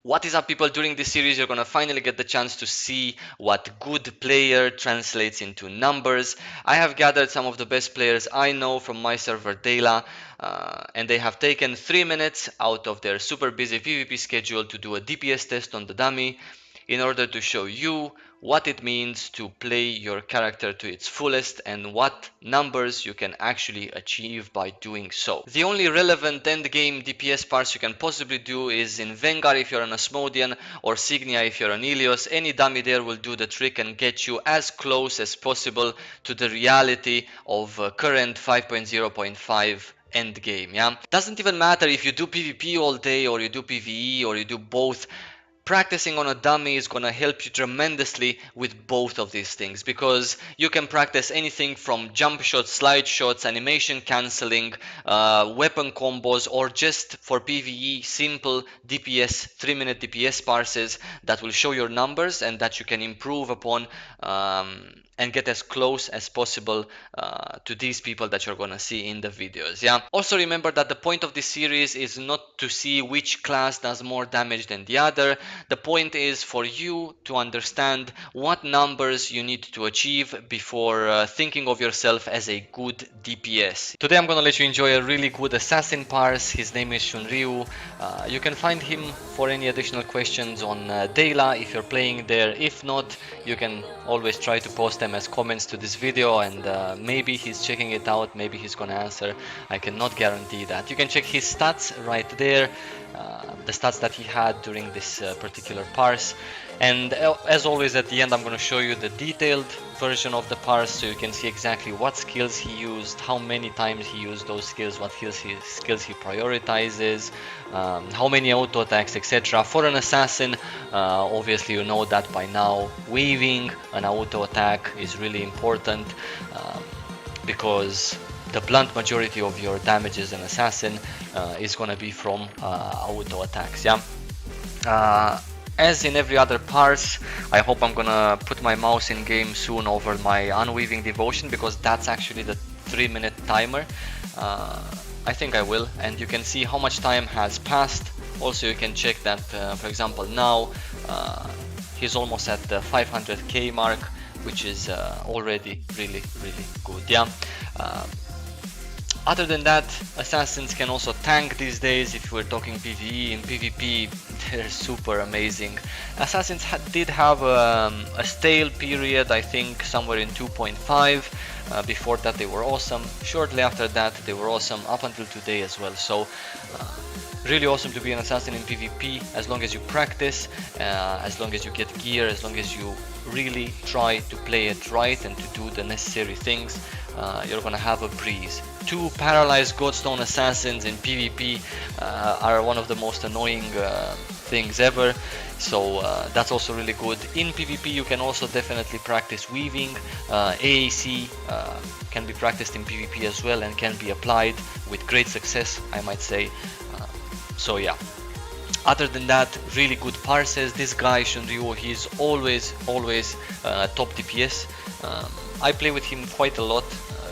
What is up, people? During this series, you're gonna finally get the chance to see what good player translates into numbers. I have gathered some of the best players I know from my server Deyla, and they have taken 3 minutes out of their super busy PvP schedule to do a DPS test on the dummy in order to show you what it means to play your character to its fullest and what numbers you can actually achieve by doing so. The only relevant endgame DPS parse you can possibly do is in Vengar if you're an Asmodian, or Signia if you're an Ilios. Any dummy there will do the trick and get you as close as possible to the reality of current 5.0.5 end game. Yeah, doesn't even matter if you do PvP all day or you do PvE or you do both. Practicing on a dummy is going to help you tremendously with both of these things, because you can practice anything from jump shots, slide shots, animation cancelling, weapon combos, or just for PvE simple DPS 3-minute DPS parses that will show your numbers and that you can improve upon, and get as close as possible to these people that you're gonna see in the videos. Yeah, also remember that the point of this series is not to see which class does more damage than the other. The point is for you to understand what numbers you need to achieve before thinking of yourself as a good DPS. Today I'm gonna let you enjoy a really good assassin parse. His name is Shunryu. You can find him for any additional questions on Deyla if you're playing there. If not, you can always try to post them as comments to this video, and maybe he's checking it out, maybe he's gonna answer. I cannot guarantee that. You can check his stats right there, the stats that he had during this particular parse. And as always, at the end I'm going to show you the detailed version of the parse, so you can see exactly what skills he used, how many times he used those skills, what skills he prioritizes, how many auto attacks, etc. For an assassin, obviously you know that by now, weaving an auto attack is really important, because the blunt majority of your damage as an assassin is going to be from auto attacks. Yeah. As in every other parse, I hope I'm gonna put my mouse in game soon over my unweaving devotion, because that's actually the 3-minute timer. I think I will, and you can see how much time has passed. Also, you can check that, for example, now he's almost at the 500k mark, which is already really good. Yeah. Other than that, assassins can also tank these days. If we're talking PvE and PvP, they're super amazing. Assassins did have a stale period, I think somewhere in 2.5. Before that they were awesome. Shortly after that they were awesome, up until today as well. So really awesome to be an assassin in PvP, as long as you practice, as long as you get gear, as long as you really try to play it right and to do the necessary things. You're gonna have a breeze. 2 paralyzed Godstone assassins in PvP are one of the most annoying things ever, so that's also really good. In PvP you can also definitely practice weaving. AAC can be practiced in PvP as well and can be applied with great success, I might say. So yeah. Other than that, really good parses. This guy Shunryu, he's always top DPS. I play with him quite a lot.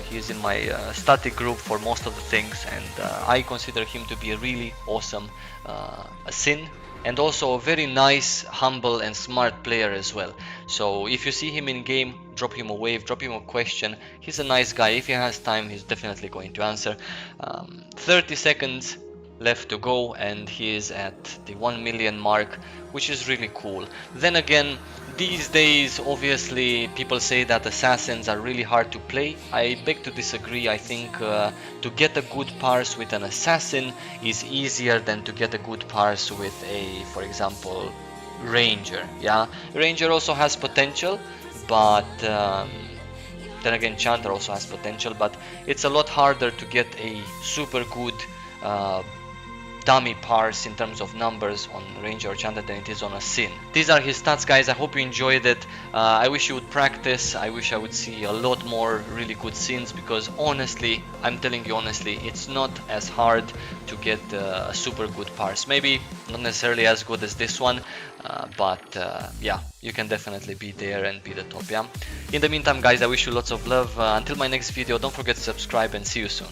He's in my static group for most of the things, and I consider him to be a really awesome Sin, and also a very nice, humble and smart player as well. So if you see him in game, drop him a wave, drop him a question. He's a nice guy. If he has time, he's definitely going to answer. 30 seconds left to go, and he is at the 1 million mark, which is really cool. Then again, these days obviously people say that assassins are really hard to play. I beg to disagree. I think to get a good parse with an assassin is easier than to get a good parse with a, for example, ranger. Yeah, ranger also has potential, but then again chanter also has potential, but it's a lot harder to get a super good dummy parse in terms of numbers on Ranger or Chanter than it is on a Sin. These are his stats, guys. I hope you enjoyed it. I wish you would practice. I wish I would see a lot more really good Sins, because honestly, I'm telling you honestly, it's not as hard to get a super good parse. Maybe not necessarily as good as this one, but yeah, you can definitely be there and be the top. Yeah. In the meantime, guys, I wish you lots of love. Until my next video, don't forget to subscribe, and see you soon.